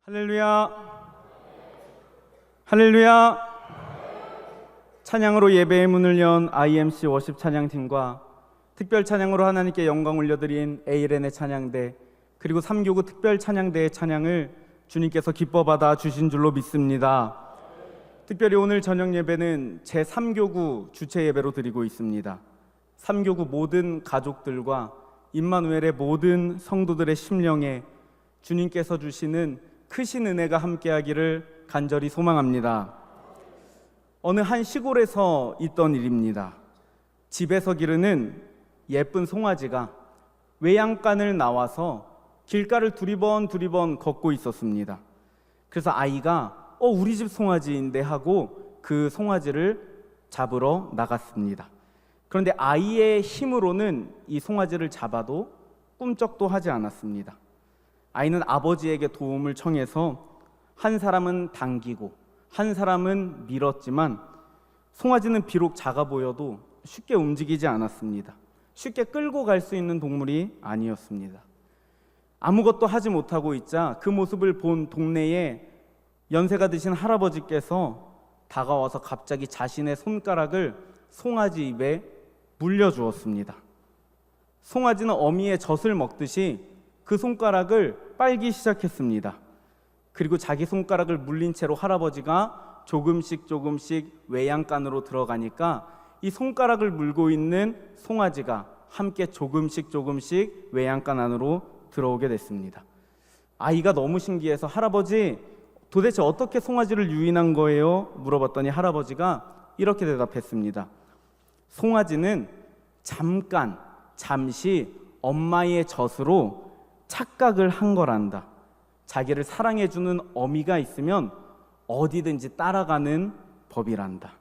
할렐루야, 할렐루야. 찬양으로 예배의 문을 연 IMC 워십 찬양팀과 특별 찬양으로 하나님께 영광 올려드린 ALN의 찬양대, 그리고 3교구 특별 찬양대의 찬양을 주님께서 기뻐 받아 주신 줄로 믿습니다. 특별히 오늘 저녁 예배는 제3교구 주체 예배로 드리고 있습니다. 3교구 모든 가족들과 임마누엘의 모든 성도들의 심령에 주님께서 주시는 크신 은혜가 함께하기를 간절히 소망합니다. 어느 한 시골에서 있던 일입니다. 집에서 기르는 예쁜 송아지가 외양간을 나와서 길가를 두리번 걷고 있었습니다. 그래서 아이가 우리 집 송아지인데 하고 그 송아지를 잡으러 나갔습니다. 그런데 아이의 힘으로는 이 송아지를 잡아도 꿈쩍도 하지 않았습니다. 아이는 아버지에게 도움을 청해서 한 사람은 당기고 한 사람은 밀었지만 송아지는 비록 작아 보여도 쉽게 움직이지 않았습니다. 쉽게 끌고 갈 수 있는 동물이 아니었습니다. 아무것도 하지 못하고 있자 그 모습을 본 동네에 연세가 드신 할아버지께서 다가와서 갑자기 자신의 손가락을 송아지 입에 물려주었습니다. 송아지는 어미의 젖을 먹듯이 그 손가락을 빨기 시작했습니다. 그리고 자기 손가락을 물린 채로 할아버지가 조금씩 외양간으로 들어가니까 이 손가락을 물고 있는 송아지가 함께 조금씩 외양간 안으로 들어오게 됐습니다. 아이가 너무 신기해서 할아버지, 도대체 어떻게 송아지를 유인한 거예요? 물어봤더니 할아버지가 이렇게 대답했습니다. 송아지는 잠시 엄마의 젖으로 착각을 한 거란다. 자기를 사랑해주는 어미가 있으면 어디든지 따라가는 법이란다.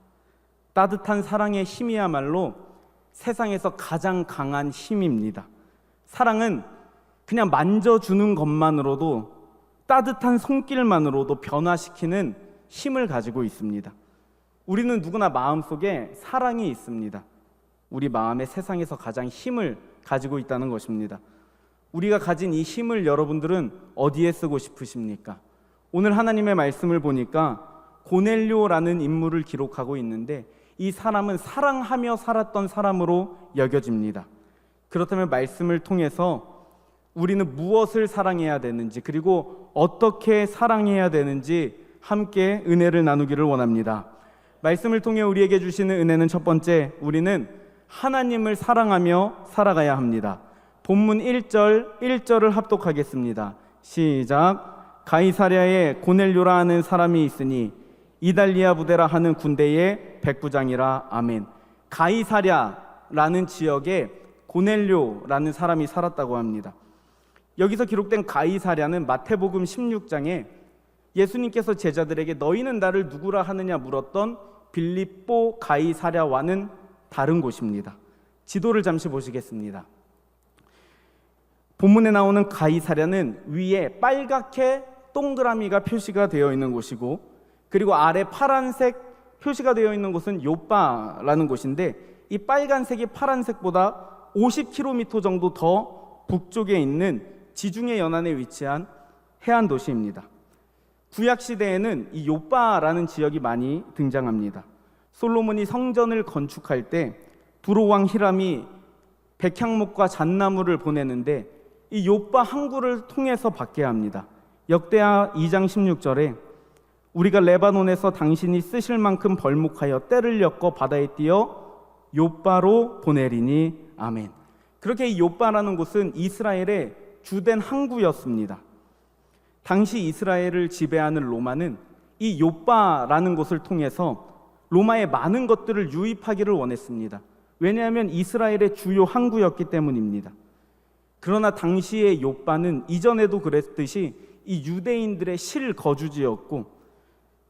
따뜻한 사랑의 힘이야말로 세상에서 가장 강한 힘입니다. 사랑은 그냥 만져주는 것만으로도, 따뜻한 손길만으로도 변화시키는 힘을 가지고 있습니다. 우리는 누구나 마음속에 사랑이 있습니다. 우리 마음에 세상에서 가장 힘을 가지고 있다는 것입니다. 우리가 가진 이 힘을 여러분들은 어디에 쓰고 싶으십니까? 오늘 하나님의 말씀을 보니까 고넬료라는 인물을 기록하고 있는데 이 사람은 사랑하며 살았던 사람으로 여겨집니다. 그렇다면 말씀을 통해서 우리는 무엇을 사랑해야 되는지, 그리고 어떻게 사랑해야 되는지 함께 은혜를 나누기를 원합니다. 말씀을 통해 우리에게 주시는 은혜는 첫 번째, 우리는 하나님을 사랑하며 살아가야 합니다. 본문 1절을 합독하겠습니다. 시작. 가이사랴에 고넬료라 하는 사람이 있으니 이달리아 부대라 하는 군대의 백부장이라. 아멘. 가이사랴라는 지역에 고넬료라는 사람이 살았다고 합니다. 여기서 기록된 가이사랴는 마태복음 16장에 예수님께서 제자들에게 너희는 나를 누구라 하느냐 물었던 빌립보 가이사랴와는 다른 곳입니다. 지도를 잠시 보시겠습니다. 본문에 나오는 가이사랴는 위에 빨갛게 동그라미가 표시가 되어 있는 곳이고, 그리고 아래 파란색 표시가 되어 있는 곳은 요빠라는 곳인데, 이 빨간색이 파란색보다 50km 정도 더 북쪽에 있는 지중해 연안에 위치한 해안 도시입니다. 구약 시대에는 이 요빠라는 지역이 많이 등장합니다. 솔로몬이 성전을 건축할 때 두로왕 히람이 백향목과 잣나무를 보내는데 이 요빠 항구를 통해서 받게 합니다. 역대하 2장 16절에 우리가 레바논에서 당신이 쓰실 만큼 벌목하여 떼를 엮어 바다에 띄어 요빠로 보내리니. 아멘. 그렇게 이 요빠라는 곳은 이스라엘의 주된 항구였습니다. 당시 이스라엘을 지배하는 로마는 이 요빠라는 곳을 통해서 로마의 많은 것들을 유입하기를 원했습니다. 왜냐하면 이스라엘의 주요 항구였기 때문입니다. 그러나 당시의 요빠는 이전에도 그랬듯이 이 유대인들의 실거주지였고,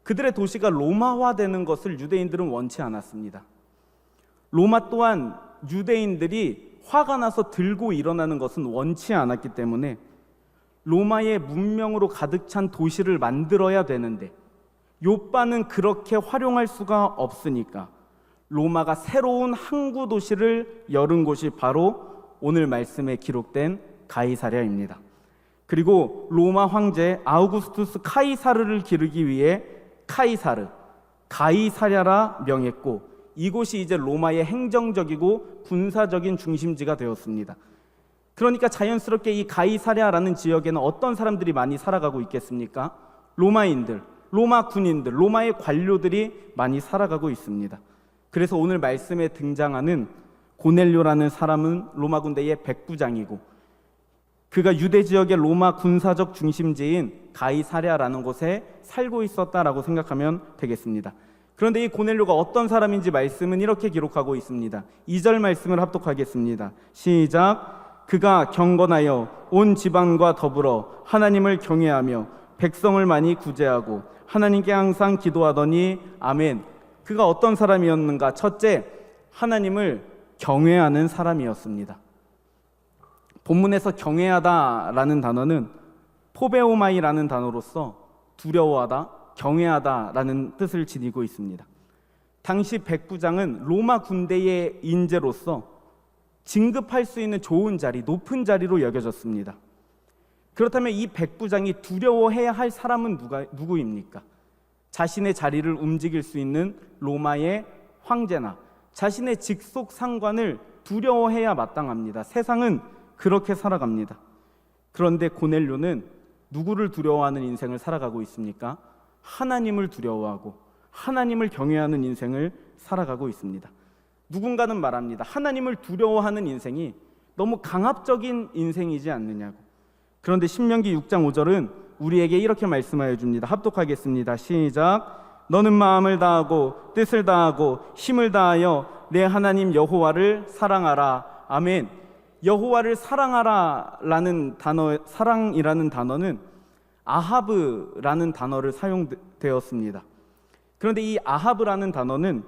그들의 도시가 로마화되는 것을 유대인들은 원치 않았습니다. 로마 또한 유대인들이 화가 나서 들고 일어나는 것은 원치 않았기 때문에 로마의 문명으로 가득 찬 도시를 만들어야 되는데 요빠는 그렇게 활용할 수가 없으니까 로마가 새로운 항구 도시를 열은 곳이 바로 오늘 말씀에 기록된 가이사랴입니다. 그리고 로마 황제 아우구스투스 카이사르를 기르기 위해 카이사르, 가이사랴라 명했고, 이곳이 이제 로마의 행정적이고 군사적인 중심지가 되었습니다. 그러니까 자연스럽게 이 가이사랴라는 지역에는 어떤 사람들이 많이 살아가고 있겠습니까? 로마인들, 로마 군인들, 로마의 관료들이 많이 살아가고 있습니다. 그래서 오늘 말씀에 등장하는 고넬료라는 사람은 로마 군대의 백부장이고, 그가 유대 지역의 로마 군사적 중심지인 가이사랴라는 곳에 살고 있었다라고 생각하면 되겠습니다. 그런데 이 고넬료가 어떤 사람인지 말씀은 이렇게 기록하고 있습니다. 2절 말씀을 합독하겠습니다. 시작. 그가 경건하여 온 지방과 더불어 하나님을 경외하며 백성을 많이 구제하고 하나님께 항상 기도하더니 아멘. 그가 어떤 사람이었는가? 첫째, 하나님을 경외하는 사람이었습니다. 본문에서 경외하다라는 단어는 포베오마이라는 단어로서 두려워하다, 경외하다라는 뜻을 지니고 있습니다. 당시 백부장은 로마 군대의 인재로서 진급할 수 있는 좋은 자리, 높은 자리로 여겨졌습니다. 그렇다면 이 백부장이 두려워해야 할 사람은 누구입니까? 자신의 자리를 움직일 수 있는 로마의 황제나 자신의 직속 상관을 두려워해야 마땅합니다. 세상은 그렇게 살아갑니다. 그런데 고넬료는 누구를 두려워하는 인생을 살아가고 있습니까? 하나님을 두려워하고 하나님을 경외하는 인생을 살아가고 있습니다. 누군가는 말합니다. 하나님을 두려워하는 인생이 너무 강압적인 인생이지 않느냐고. 그런데 신명기 6장 5절은 우리에게 이렇게 말씀하여 줍니다. 합독하겠습니다. 시작. 너는 마음을 다하고 뜻을 다하고 힘을 다하여 내 하나님 여호와를 사랑하라. 아멘. 여호와를 사랑하라라는 단어, 사랑이라는 단어는 아하브라는 단어를 사용되었습니다. 그런데 이 아하브라는 단어는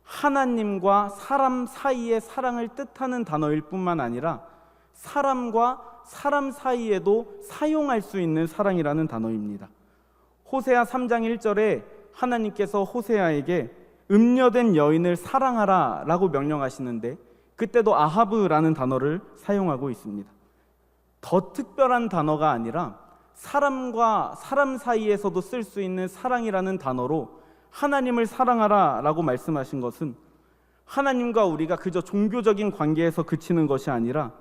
하나님과 사람 사이의 사랑을 뜻하는 단어일 뿐만 아니라 사람과 사람 사이에도 사용할 수 있는 사랑이라는 단어입니다. 호세아 3장 1절에 하나님께서 호세아에게 음녀된 여인을 사랑하라 라고 명령하시는데 그때도 아하브라는 단어를 사용하고 있습니다. 더 특별한 단어가 아니라 사람과 사람 사이에서도 쓸 수 있는 사랑이라는 단어로 하나님을 사랑하라 라고 말씀하신 것은 하나님과 우리가 그저 종교적인 관계에서 그치는 것이 아니라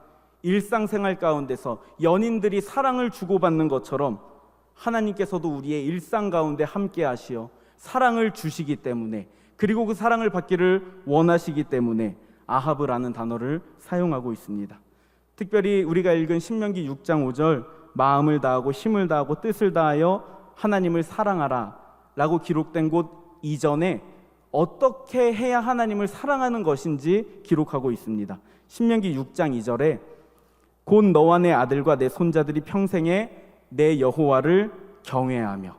일상생활 가운데서 연인들이 사랑을 주고받는 것처럼 하나님께서도 우리의 일상 가운데 함께 하시어 사랑을 주시기 때문에, 그리고 그 사랑을 받기를 원하시기 때문에 아하브라는 단어를 사용하고 있습니다. 특별히 우리가 읽은 신명기 6장 5절 마음을 다하고 힘을 다하고 뜻을 다하여 하나님을 사랑하라 라고 기록된 곳 이전에 어떻게 해야 하나님을 사랑하는 것인지 기록하고 있습니다. 신명기 6장 2절에 곧 너와 내 아들과 내 손자들이 평생에 내 여호와를 경외하며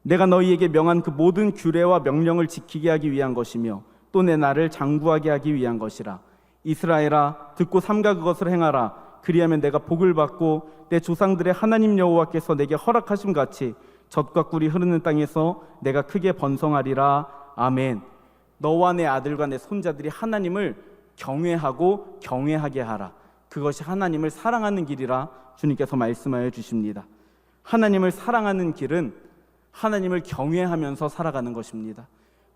내가 너희에게 명한 그 모든 규례와 명령을 지키게 하기 위한 것이며 또 내 나를 장구하게 하기 위한 것이라. 이스라엘아, 듣고 삼가 그것을 행하라. 그리하면 내가 복을 받고 내 조상들의 하나님 여호와께서 내게 허락하심 같이 젖과 꿀이 흐르는 땅에서 내가 크게 번성하리라. 아멘. 너와 내 아들과 내 손자들이 하나님을 경외하고 경외하게 하라. 그것이 하나님을 사랑하는 길이라 주님께서 말씀하여 주십니다. 하나님을 사랑하는 길은 하나님을 경외하면서 살아가는 것입니다.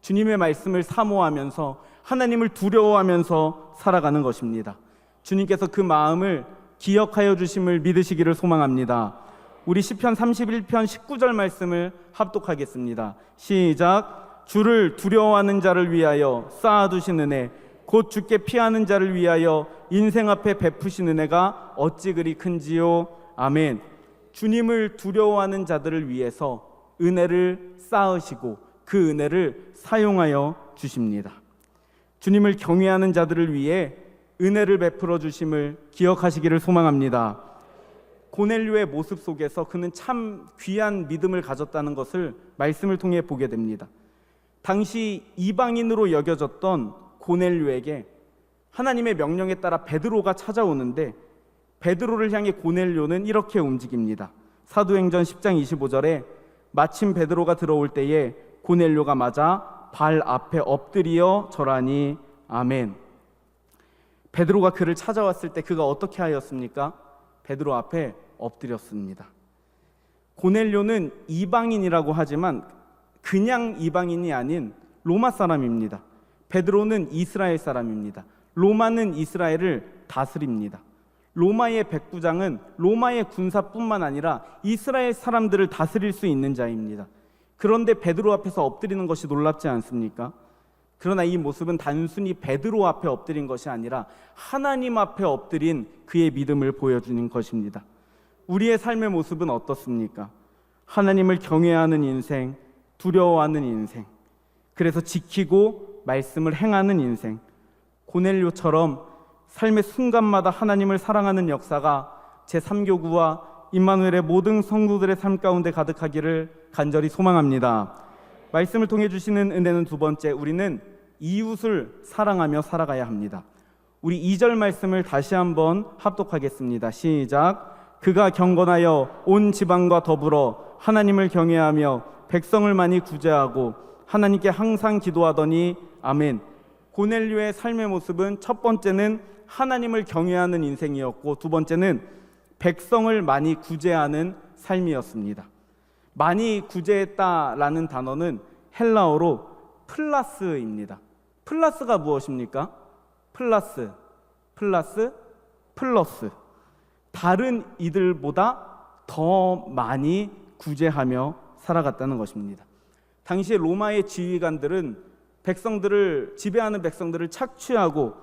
주님의 말씀을 사모하면서 하나님을 두려워하면서 살아가는 것입니다. 주님께서 그 마음을 기억하여 주심을 믿으시기를 소망합니다. 우리 시편 31편 19절 말씀을 합독하겠습니다. 시작. 주를 두려워하는 자를 위하여 쌓아두신 은혜, 곧 주께 피하는 자를 위하여 인생 앞에 베푸신 은혜가 어찌 그리 큰지요. 아멘. 주님을 두려워하는 자들을 위해서 은혜를 쌓으시고 그 은혜를 사용하여 주십니다. 주님을 경외하는 자들을 위해 은혜를 베풀어 주심을 기억하시기를 소망합니다. 고넬료의 모습 속에서 그는 참 귀한 믿음을 가졌다는 것을 말씀을 통해 보게 됩니다. 당시 이방인으로 여겨졌던 고넬료에게 하나님의 명령에 따라 베드로가 찾아오는데 베드로를 향해 고넬료는 이렇게 움직입니다. 사도행전 10장 25절에 마침 베드로가 들어올 때에 고넬료가 맞아 발 앞에 엎드려 절하니. 아멘. 베드로가 그를 찾아왔을 때 그가 어떻게 하였습니까? 베드로 앞에 엎드렸습니다. 고넬료는 이방인이라고 하지만 그냥 이방인이 아닌 로마 사람입니다. 베드로는 이스라엘 사람입니다. 로마는 이스라엘을 다스립니다. 로마의 백부장은 로마의 군사뿐만 아니라 이스라엘 사람들을 다스릴 수 있는 자입니다. 그런데 베드로 앞에서 엎드리는 것이 놀랍지 않습니까? 그러나 이 모습은 단순히 베드로 앞에 엎드린 것이 아니라 하나님 앞에 엎드린 그의 믿음을 보여주는 것입니다. 우리의 삶의 모습은 어떻습니까? 하나님을 경외하는 인생, 두려워하는 인생, 그래서 지키고 말씀을 행하는 인생, 고넬료처럼 삶의 순간마다 하나님을 사랑하는 역사가 제3교구와 임마누엘의 모든 성도들의 삶 가운데 가득하기를 간절히 소망합니다. 말씀을 통해 주시는 은혜는 두 번째, 우리는 이웃을 사랑하며 살아가야 합니다. 우리 2절 말씀을 다시 한번 합독하겠습니다. 시작. 그가 경건하여 온 지방과 더불어 하나님을 경외하며 백성을 많이 구제하고 하나님께 항상 기도하더니 아멘. 고넬료의 삶의 모습은 첫 번째는 하나님을 경외하는 인생이었고, 두 번째는 백성을 많이 구제하는 삶이었습니다. 많이 구제했다라는 단어는 헬라어로 플라스입니다. 플러스가 무엇입니까? 플러스. 다른 이들보다 더 많이 구제하며 살아갔다는 것입니다. 당시에 로마의 지휘관들은 백성들을 지배하는 백성들을 착취하고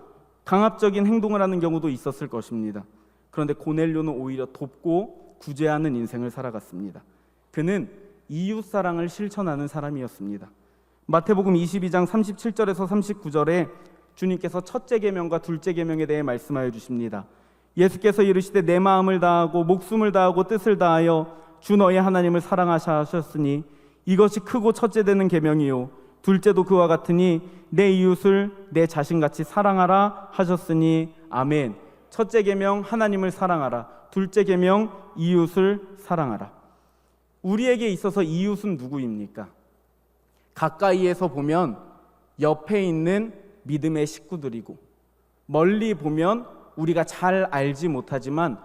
강압적인 행동을 하는 경우도 있었을 것입니다. 그런데 고넬료는 오히려 돕고 구제하는 인생을 살아갔습니다. 그는 이웃 사랑을 실천하는 사람이었습니다. 마태복음 22장 37절에서 39절에 주님께서 첫째 계명과 둘째 계명에 대해 말씀하여 주십니다. 예수께서 이르시되 내 마음을 다하고 목숨을 다하고 뜻을 다하여 주 너의 하나님을 사랑하사 하셨으니 이것이 크고 첫째 되는 계명이요 둘째도 그와 같으니 내 이웃을 내 자신같이 사랑하라 하셨으니 아멘. 첫째 계명 하나님을 사랑하라, 둘째 계명 이웃을 사랑하라. 우리에게 있어서 이웃은 누구입니까? 가까이에서 보면 옆에 있는 믿음의 식구들이고, 멀리 보면 우리가 잘 알지 못하지만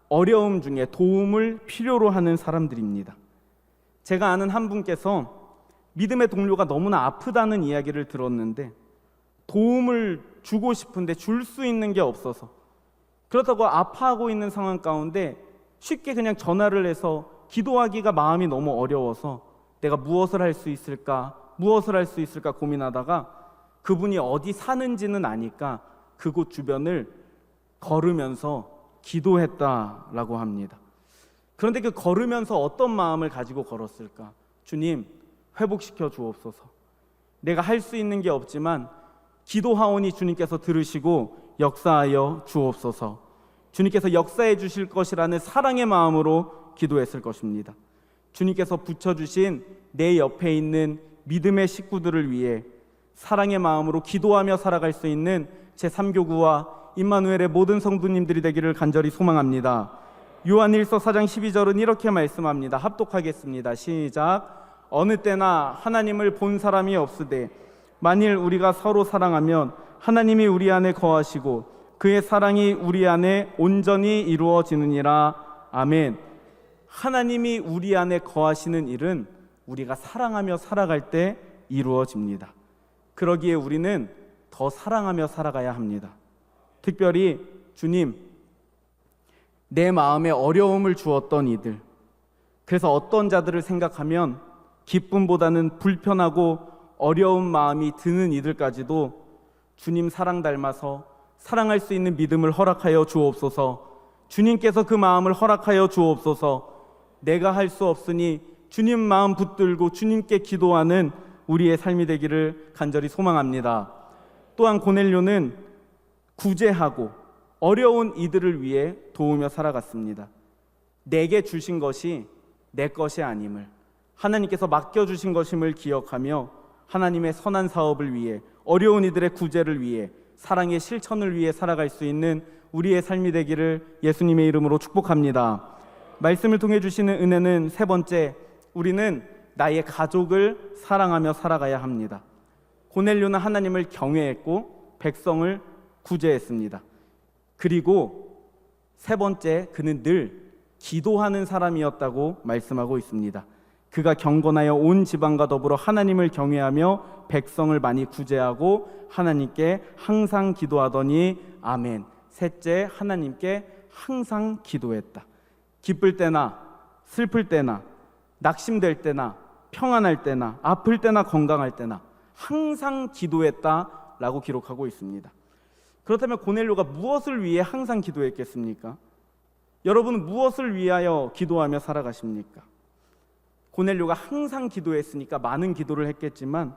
어려움 중에 도움을 필요로 하는 사람들입니다. 제가 아는 한 분께서 믿음의 동료가 너무나 아프다는 이야기를 들었는데 도움을 주고 싶은데 줄 수 있는 게 없어서, 그렇다고 아파하고 있는 상황 가운데 쉽게 그냥 전화를 해서 기도하기가 마음이 너무 어려워서 내가 무엇을 할 수 있을까 고민하다가 그분이 어디 사는지는 아니까 그곳 주변을 걸으면서 기도했다라고 합니다. 그런데 그 걸으면서 어떤 마음을 가지고 걸었을까? 주님, 회복시켜 주옵소서. 내가 할 수 있는 게 없지만 기도하오니 주님께서 들으시고 역사하여 주옵소서. 주님께서 역사해 주실 것이라는 사랑의 마음으로 기도했을 것입니다. 주님께서 붙여주신 내 옆에 있는 믿음의 식구들을 위해 사랑의 마음으로 기도하며 살아갈 수 있는 제3교구와 임마누엘의 모든 성도님들이 되기를 간절히 소망합니다. 요한일서 4장 12절은 이렇게 말씀합니다. 합독하겠습니다. 시작. 어느 때나 하나님을 본 사람이 없으되 만일 우리가 서로 사랑하면 하나님이 우리 안에 거하시고 그의 사랑이 우리 안에 온전히 이루어지느니라. 아멘. 하나님이 우리 안에 거하시는 일은 우리가 사랑하며 살아갈 때 이루어집니다. 그러기에 우리는 더 사랑하며 살아가야 합니다. 특별히 주님, 내 마음에 어려움을 주었던 이들, 그래서 어떤 자들을 생각하면 기쁨보다는 불편하고 어려운 마음이 드는 이들까지도 주님 사랑 닮아서 사랑할 수 있는 믿음을 허락하여 주옵소서. 주님께서 그 마음을 허락하여 주옵소서. 내가 할 수 없으니 주님 마음 붙들고 주님께 기도하는 우리의 삶이 되기를 간절히 소망합니다. 또한 고넬료는 구제하고 어려운 이들을 위해 도우며 살아갔습니다. 내게 주신 것이 내 것이 아님을, 하나님께서 맡겨주신 것임을 기억하며 하나님의 선한 사업을 위해, 어려운 이들의 구제를 위해, 사랑의 실천을 위해 살아갈 수 있는 우리의 삶이 되기를 예수님의 이름으로 축복합니다. 말씀을 통해 주시는 은혜는 세 번째, 우리는 나의 가족을 사랑하며 살아가야 합니다. 고넬료는 하나님을 경외했고 백성을 구제했습니다. 그리고 세 번째, 그는 늘 기도하는 사람이었다고 말씀하고 있습니다. 그가 경건하여 온 지방과 더불어 하나님을 경외하며 백성을 많이 구제하고 하나님께 항상 기도하더니 아멘. 셋째, 하나님께 항상 기도했다. 기쁠 때나 슬플 때나 낙심될 때나 평안할 때나 아플 때나 건강할 때나 항상 기도했다라고 기록하고 있습니다. 그렇다면 고넬료가 무엇을 위해 항상 기도했겠습니까? 여러분은 무엇을 위하여 기도하며 살아가십니까? 고넬료가 항상 기도했으니까 많은 기도를 했겠지만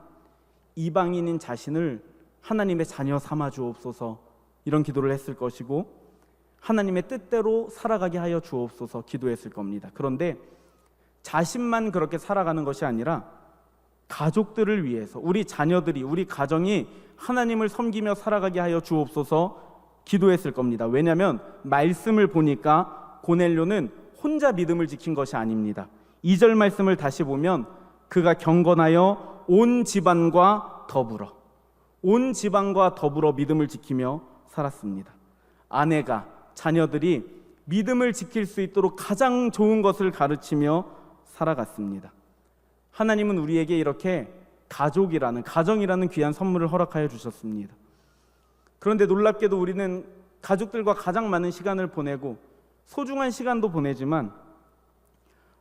이방인인 자신을 하나님의 자녀 삼아 주옵소서 이런 기도를 했을 것이고 하나님의 뜻대로 살아가게 하여 주옵소서 기도했을 겁니다. 그런데 자신만 그렇게 살아가는 것이 아니라 가족들을 위해서 우리 자녀들이 우리 가정이 하나님을 섬기며 살아가게 하여 주옵소서 기도했을 겁니다. 왜냐하면 말씀을 보니까 고넬료는 혼자 믿음을 지킨 것이 아닙니다. 2절 말씀을 다시 보면 그가 경건하여 온 집안과 더불어 믿음을 지키며 살았습니다. 아내가 자녀들이 믿음을 지킬 수 있도록 가장 좋은 것을 가르치며 살아갔습니다. 하나님은 우리에게 이렇게 가정이라는 귀한 선물을 허락하여 주셨습니다. 그런데 놀랍게도 우리는 가족들과 가장 많은 시간을 보내고 소중한 시간도 보내지만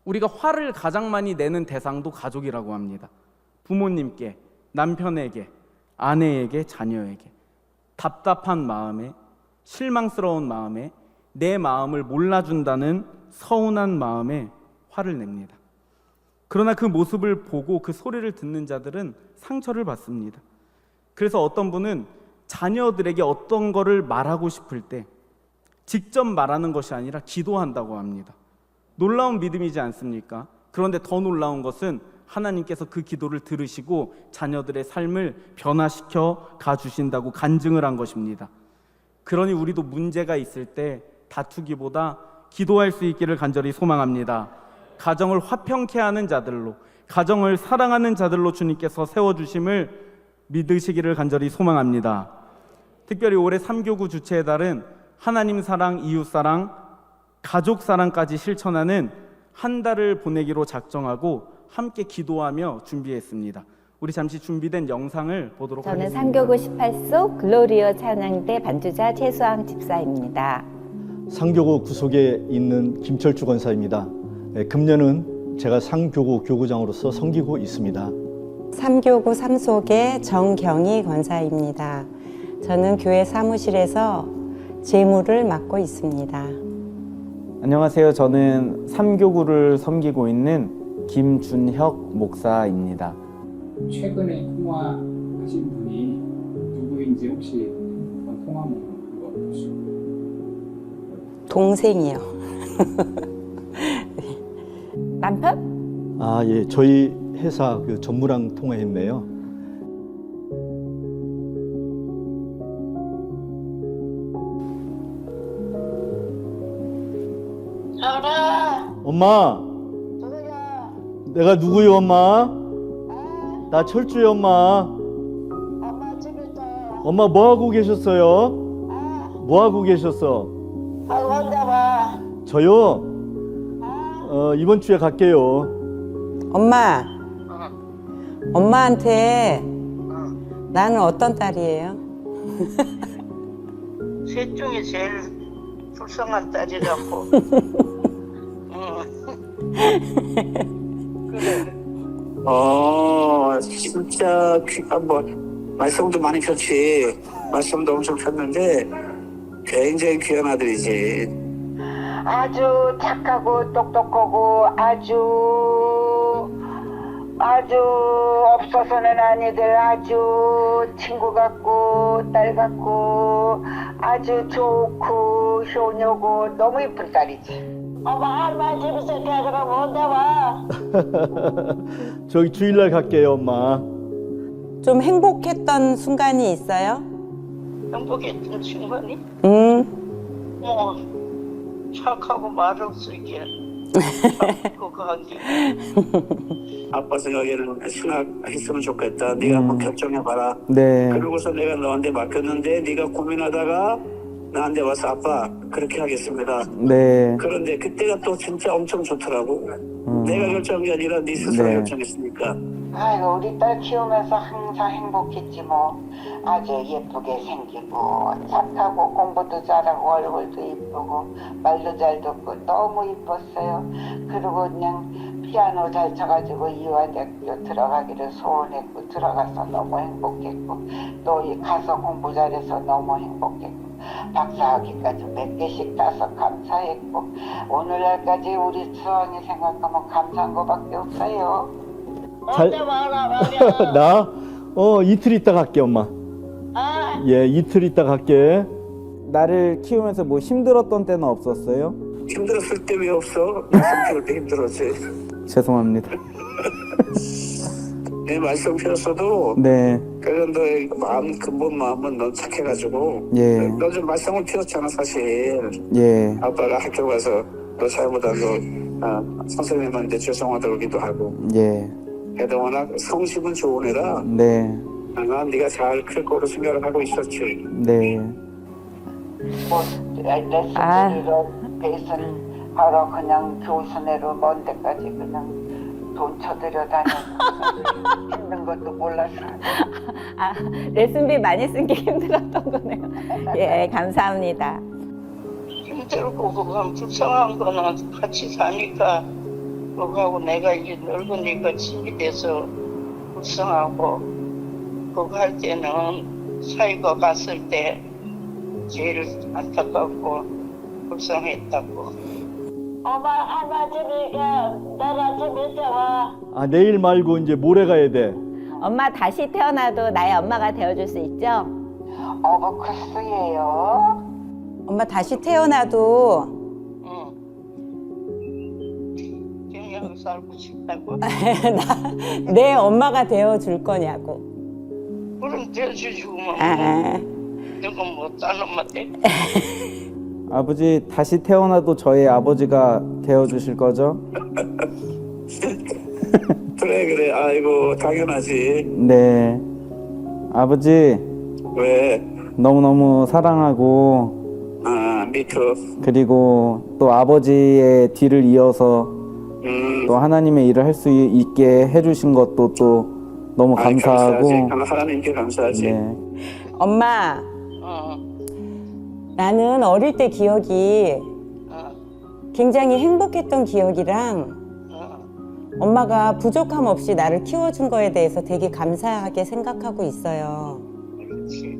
우리가 화를 가장 많이 내는 대상도 가족이라고 합니다. 부모님께, 남편에게, 아내에게, 자녀에게 답답한 마음에, 실망스러운 마음에, 내 마음을 몰라준다는 서운한 마음에 화를 냅니다. 그러나 그 모습을 보고 그 소리를 듣는 자들은 상처를 받습니다. 그래서 어떤 분은 자녀들에게 어떤 거를 말하고 싶을 때 직접 말하는 것이 아니라 기도한다고 합니다. 놀라운 믿음이지 않습니까? 그런데 더 놀라운 것은 하나님께서 그 기도를 들으시고 자녀들의 삶을 변화시켜 가주신다고 간증을 한 것입니다. 그러니 우리도 문제가 있을 때 다투기보다 기도할 수 있기를 간절히 소망합니다. 가정을 화평케 하는 자들로, 가정을 사랑하는 자들로 주님께서 세워주심을 믿으시기를 간절히 소망합니다. 특별히 올해 3교구 주체의 달은 하나님 사랑, 이웃 사랑, 가족 사랑까지 실천하는 한 달을 보내기로 작정하고 함께 기도하며 준비했습니다. 우리 잠시 준비된 영상을 보도록 저는 하겠습니다. 3교구 18소 글로리오 찬양대 반주자 최수왕 집사입니다. 상교구 구속에 있는 김철주 권사입니다. 금년은 제가 상교구 교구장으로서 섬기고 있습니다. 3교구 3속의 정경희 권사입니다. 저는 교회 사무실에서 재무를 맡고 있습니다. 안녕하세요. 저는 3교구를 섬기고 있는 김준혁 목사입니다. 최근에 통화하신 분이 누구인지 혹시 통화 목록 보시고 동생이요. 남편? 예, 저희 회사 그 전무랑 통화했네요. 엄마, 누구야? 내가 누구요, 엄마? 나 철주요, 엄마. 엄마 집에 있다. 엄마 뭐 하고 계셨어요? 뭐 하고 계셨어? 혼자 봐. 저요. 이번 주에 갈게요. 엄마, 엄마한테 나는 어떤 딸이에요? 셋 중에 제일 불쌍한 딸이라고. 그래. 진짜 말씀도 많이 폈지. 말씀도 엄청 폈는데 굉장히 귀한 아들이지. 아주 착하고 똑똑하고 아주 없어서는 아니들 아주 친구 같고 딸 같고 아주 좋고 효녀고 너무 이쁜 딸이지. 엄마 할머니 집에서 데려가면 언제 와? 저기 주일날 갈게요, 엄마. 좀 행복했던 순간이 있어요? 행복했던 순간이? 착하고 말없으게 착하고 가기. 아빠 생각에는 생각했으면 좋겠다. 네가 한번 결정해봐라. 네. 그러고서 내가 너한테 맡겼는데 네가 고민하다가 나한테 와서 아빠 그렇게 하겠습니다. 네. 그런데 그때가 또 진짜 엄청 좋더라고. 내가 결정한 게 아니라 네 스스로 네. 결정했으니까. 아이고 우리 딸 키우면서 항상 행복했지 뭐. 아주 예쁘게 생기고 착하고 공부도 잘하고 얼굴도 이쁘고 말도 잘 듣고 너무 이뻤어요. 그리고 그냥 피아노 잘 쳐가지고 이화대학교 들어가기를 소원했고 들어가서 너무 행복했고 또 가서 공부 잘해서 너무 행복했고 박사학위까지 몇 개씩 따서 감사했고 오늘날까지 우리 수원이 생각하면 감사한 거밖에 없어요. 잘- 언제 와라 말이야. 나? 이틀 있다 갈게, 엄마. 아. 예, 이틀 있다 갈게. 나를 키우면서 뭐 힘들었던 때는 없었어요? 힘들었을 때 왜 없어? 말씀 피울 때 힘들었지. 죄송합니다. 내 말씀 피웠어도 네. 그래도 너의 마음 근본 마음은 넌 착해가지고 예. 너 좀 말썽을 피웠잖아 사실. 예. 아빠가 학교 가서 너 잘못한 거 선생님한테 죄송하다고기도 하고. 예. 애도 워낙 성심은 좋은 애라 네. 난 네가 잘 클 거로 생각을 하고 있었지. 네. 뭐 레슨 아. 들으러 베이슨 하러 그냥 교수네로 먼 데까지 그냥 돈 쳐들여 다녔고 힘든 것도 몰랐어. 아, 레슨비 많이 쓴 게 힘들었던 거네요. 예, 감사합니다. 힘들고 그건 불쌍한 거는 같이 사니까 그거하고 내가 이제 늙으니까 짐이 돼서 불쌍하고 그거 할 때는 사이가 갔을 때 제일 안타깝고 불쌍했다고. 엄마 할아버지가 내일 좀 일찍 와. 아, 내일 말고 이제 모레 가야 돼. 엄마 다시 태어나도 나의 엄마가 되어줄 수 있죠? 글쎄요. 엄마 다시 태어나도 응. 그냥 살고 싶다고. 내 엄마가 되어줄 거냐고. 그럼 돼주지 뭐. 아, 누가 뭐딴 엄마 돼? 아버지 다시 태어나도 저의 아버지가 되어주실 거죠? 그래 아이고 당연하지. 네. 아버지 왜? 너무너무 사랑하고 미투. 그리고 또 아버지의 뒤를 이어서 또 하나님의 일을 할 수 있게 해주신 것도 또 너무 감사하고. 감사하지. 하나님께 감사하지. 네. 엄마, 어, 나는 어릴 때 기억이 어, 굉장히 행복했던 기억이랑 어. 엄마가 부족함 없이 나를 키워준 거에 대해서 되게 감사하게 생각하고 있어요. 그렇지.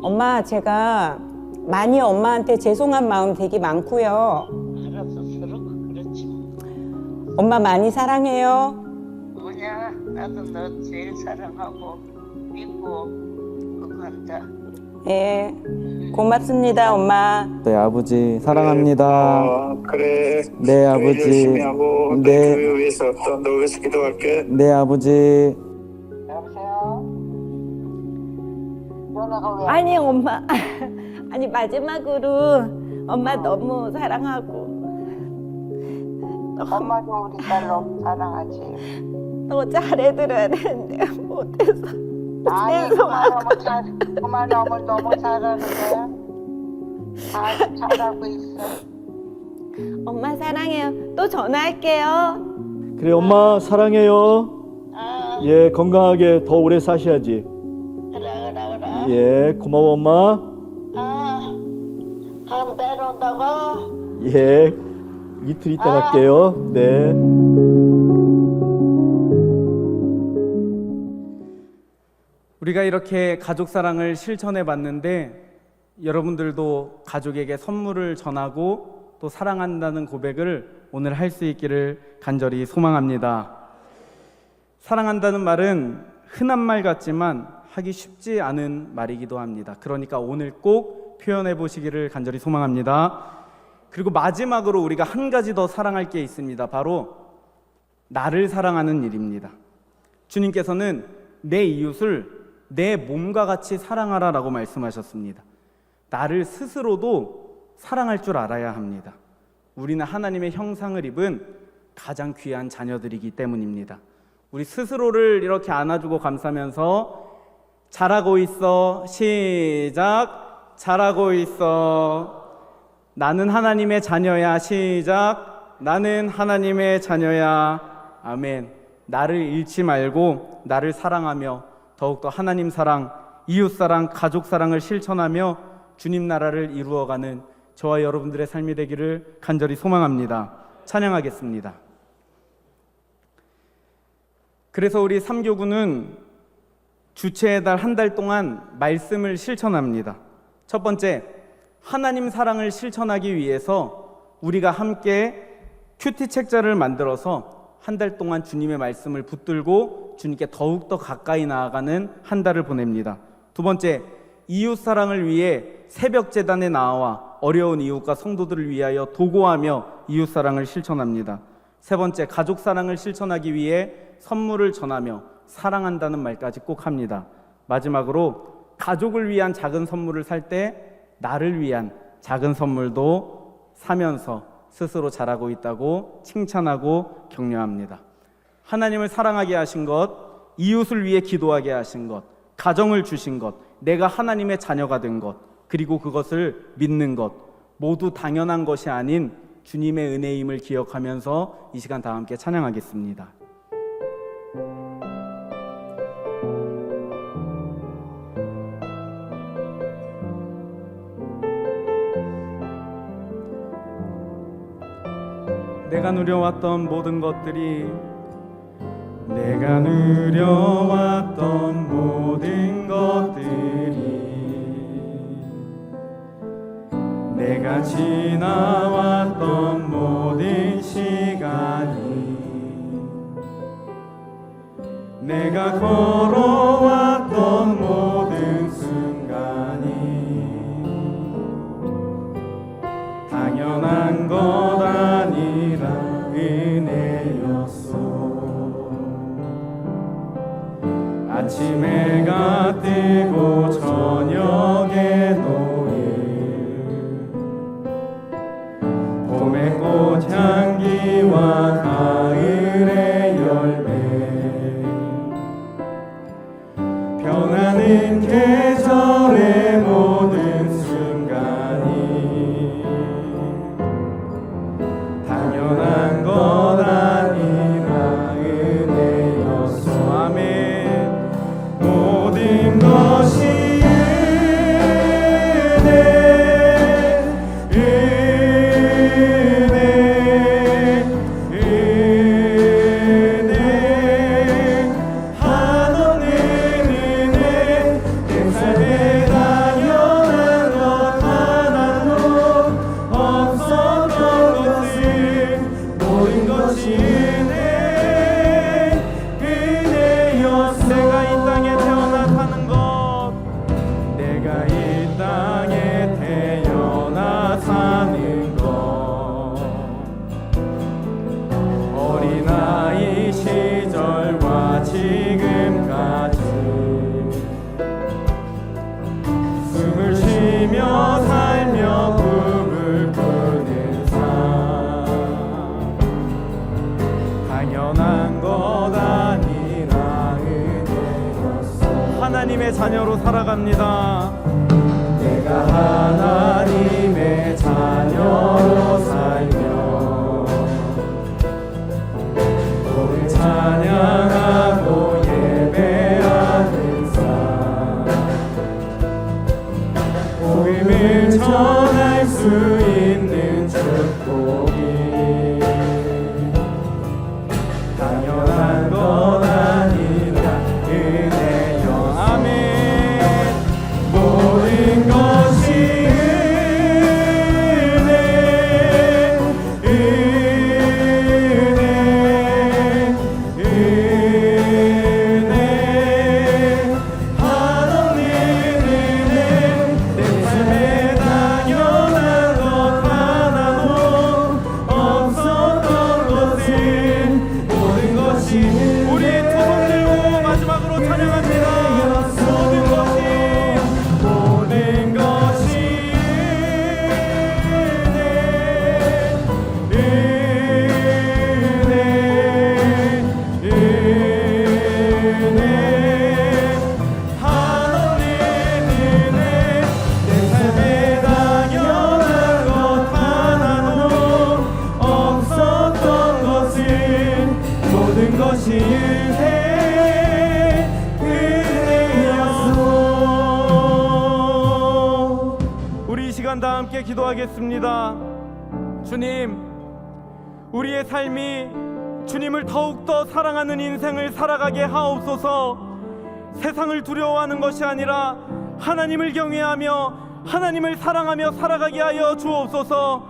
엄마, 제가 많이 엄마한테 죄송한 마음 되게 많고요. 알아서 서로 그렇지. 엄마 많이 사랑해요. 뭐냐? 나도 너 제일 사랑하고 믿고 그거 한다. 예, 고맙습니다, 엄마. 네, 아버지 사랑합니다. 그래. 네, 교회 아버지. 열심히 하고 네. 교회 위해서 또 너 위해서 기도할게. 네, 아버지. 여보세요? 전화가 왜? 아니, 엄마. 아니, 마지막으로 엄마 너무 사랑하고 엄마도 우리 딸 너무 사랑하지. 너 잘해드려야 되는데 못해서 아니 그만 너무 잘하는 거야. 아주 잘하고 있어. 엄마 사랑해요. 또 전화할게요. 그래, 엄마 사랑해요. 아, 예, 건강하게 더 오래 사셔야지. 그래. 예, 고마워, 엄마. 다음 내려온다고? 예, 이틀 있다 갈게요. 네. 우리가 이렇게 가족 사랑을 실천해 봤는데 여러분들도 가족에게 선물을 전하고 또 사랑한다는 고백을 오늘 할 수 있기를 간절히 소망합니다. 사랑한다는 말은 흔한 말 같지만 하기 쉽지 않은 말이기도 합니다. 그러니까 오늘 꼭 표현해 보시기를 간절히 소망합니다. 그리고 마지막으로 우리가 한 가지 더 사랑할 게 있습니다. 바로 나를 사랑하는 일입니다. 주님께서는 내 이웃을 내 몸과 같이 사랑하라라고 말씀하셨습니다. 나를 스스로도 사랑할 줄 알아야 합니다. 우리는 하나님의 형상을 입은 가장 귀한 자녀들이기 때문입니다. 우리 스스로를 이렇게 안아주고 감싸면서 잘하고 있어. 시작. 잘하고 있어. 나는 하나님의 자녀야. 시작. 나는 하나님의 자녀야. 아멘. 나를 잃지 말고 나를 사랑하며 더욱더 하나님 사랑, 이웃 사랑, 가족 사랑을 실천하며 주님 나라를 이루어가는 저와 여러분들의 삶이 되기를 간절히 소망합니다. 찬양하겠습니다. 그래서 우리 3교구는 주체의 달 한 달 동안 말씀을 실천합니다. 첫 번째, 하나님 사랑을 실천하기 위해서 우리가 함께 큐티 책자를 만들어서 한 달 동안 주님의 말씀을 붙들고 주님께 더욱더 가까이 나아가는 한 달을 보냅니다. 두 번째, 이웃 사랑을 위해 새벽 제단에 나와 어려운 이웃과 성도들을 위하여 도구하며 이웃 사랑을 실천합니다. 세 번째, 가족 사랑을 실천하기 위해 선물을 전하며 사랑한다는 말까지 꼭 합니다. 마지막으로 가족을 위한 작은 선물을 살 때 나를 위한 작은 선물도 사면서 스스로 잘하고 있다고 칭찬하고 격려합니다. 하나님을 사랑하게 하신 것, 이웃을 위해 기도하게 하신 것, 가정을 주신 것, 내가 하나님의 자녀가 된 것, 그리고 그것을 믿는 것, 모두 당연한 것이 아닌 주님의 은혜임을 기억하면서 이 시간 다 함께 찬양하겠습니다. 내가 누려왔던 모든 것들이, 내가 누려왔던 모든 것들이, 내가 지나왔던 모든 시간이, 내가 걸어왔던 모든 순간이 당연한 것 아니라 은혜였어. 아침 해가 뜨고 저녁에 노을, 봄의 꽃향기와 가을의 열매, 변하는 계절의 모든 순간이 당연한 것 아니라 은혜였어. 아멘. 모든 것이 은혜, 은혜, 한없는 은혜, 내 삶에 당연한 것 하나도 없었던 것을, 모든 것이 은혜, 은혜였어. 내가 이 땅에 태어나 사는 것, 내가 이 땅에 태어나 사는 것, 어린아이 시절과 지금까지 숨을 쉬며 살며 꿈을 꾸는 삶, 당연한 것 아니라 은혜였어. 하나님의 자녀로 살아갑니다. 내가 하나님의 자녀로 살며 오늘 찬양하고 예배하는 삶, 복음을 전할 수 있는 축복이 당연한 것 아니라 은혜여. 아멘. 모든 것이 동안 다 함께 기도하겠습니다. 주님, 우리의 삶이 주님을 더욱더 사랑하는 인생을 살아가게 하옵소서. 세상을 두려워하는 것이 아니라 하나님을 경외하며 하나님을 사랑하며 살아가게 하여 주옵소서.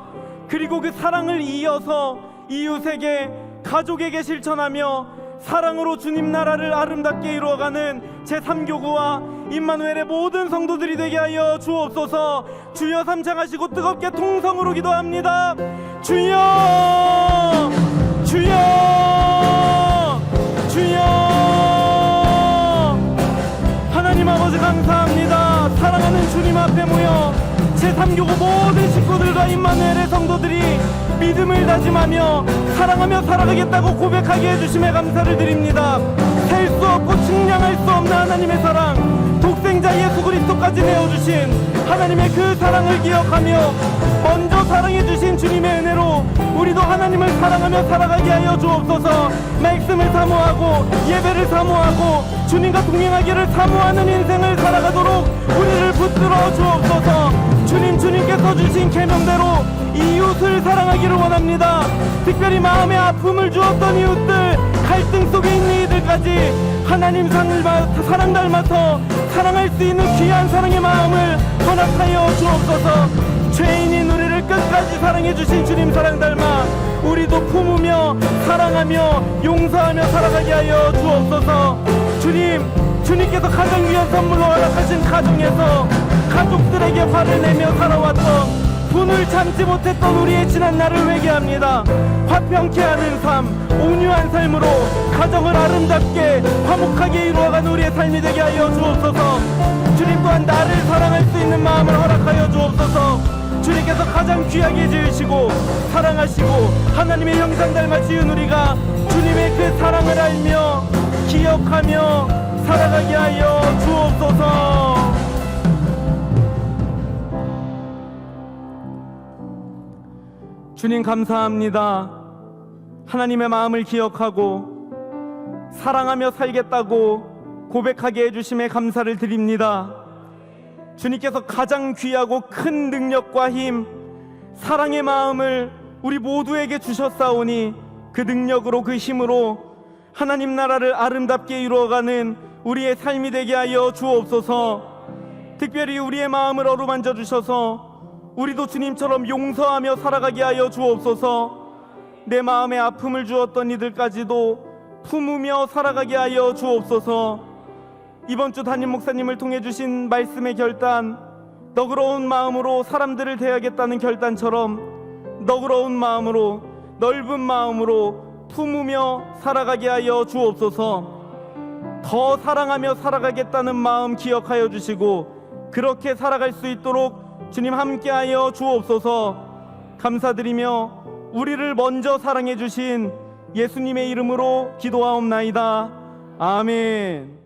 그리고 그 사랑을 이어서 이웃에게, 가족에게 실천하며 사랑으로 주님 나라를 아름답게 이루어가는 제3교구와 임마누엘의 모든 성도들이 되게 하여 주옵소서. 주여 삼창하시고 뜨겁게 통성으로 기도합니다. 주여, 주여, 주여. 하나님 아버지 감사합니다. 사랑하는 주님 앞에 모여 제3교구 모든 식구들과 임마누엘의 성도들이 믿음을 다짐하며 사랑하며 살아가겠다고 고백하게 해주심에 감사를 드립니다. 셀 수 없고 측량할 수 없는 하나님의 사랑, 독생자 예수 그리스도까지 내어주신 하나님의 그 사랑을 기억하며 먼저 사랑해주신 주님의 은혜로 우리도 하나님을 사랑하며 살아가게 하여 주옵소서. 말씀을 사모하고 예배를 사모하고 주님과 동행하기를 사모하는 인생을 살아가도록 우리를 붙들어 주옵소서. 주님께서 주신 계명대로 이웃을 사랑하기를 원합니다. 특별히 마음에 아픔을 주었던 이웃들, 갈등 속에 있는 이들까지 하나님 사랑 닮아서 사랑할 수 있는 귀한 사랑의 마음을 허락하여 주옵소서. 죄인인 우리를 끝까지 사랑해 주신 주님 사랑 닮아 우리도 품으며 사랑하며 용서하며 살아가게 하여 주옵소서. 주님께서 가장 귀한 선물로 허락하신 가정에서 가족들에게 화를 내며 살아왔던, 분을 참지 못했던 우리의 지난 날을 회개합니다. 화평케 하는 삶, 온유한 삶으로 가정을 아름답게 화목하게 이루어가는 우리의 삶이 되게 하여 주옵소서. 주님 또한 나를 사랑할 수 있는 마음을 허락하여 주옵소서. 주님께서 가장 귀하게 지으시고 사랑하시고 하나님의 형상 닮아 지은 우리가 주님의 그 사랑을 알며 기억하며 살아가게 하여 주옵소서. 주님 감사합니다. 하나님의 마음을 기억하고 사랑하며 살겠다고 고백하게 해주심에 감사를 드립니다. 주님께서 가장 귀하고 큰 능력과 힘, 사랑의 마음을 우리 모두에게 주셨사오니 그 능력으로, 그 힘으로 하나님 나라를 아름답게 이루어가는 우리의 삶이 되게 하여 주옵소서. 특별히 우리의 마음을 어루만져 주셔서 우리도 주님처럼 용서하며 살아가게 하여 주옵소서. 내 마음에 아픔을 주었던 이들까지도 품으며 살아가게 하여 주옵소서. 이번 주 담임 목사님을 통해 주신 말씀의 결단, 너그러운 마음으로 사람들을 대하겠다는 결단처럼 너그러운 마음으로, 넓은 마음으로 품으며 살아가게 하여 주옵소서. 더 사랑하며 살아가겠다는 마음 기억하여 주시고 그렇게 살아갈 수 있도록 주님 함께하여 주옵소서. 감사드리며 우리를 먼저 사랑해 주신 예수님의 이름으로 기도하옵나이다. 아멘.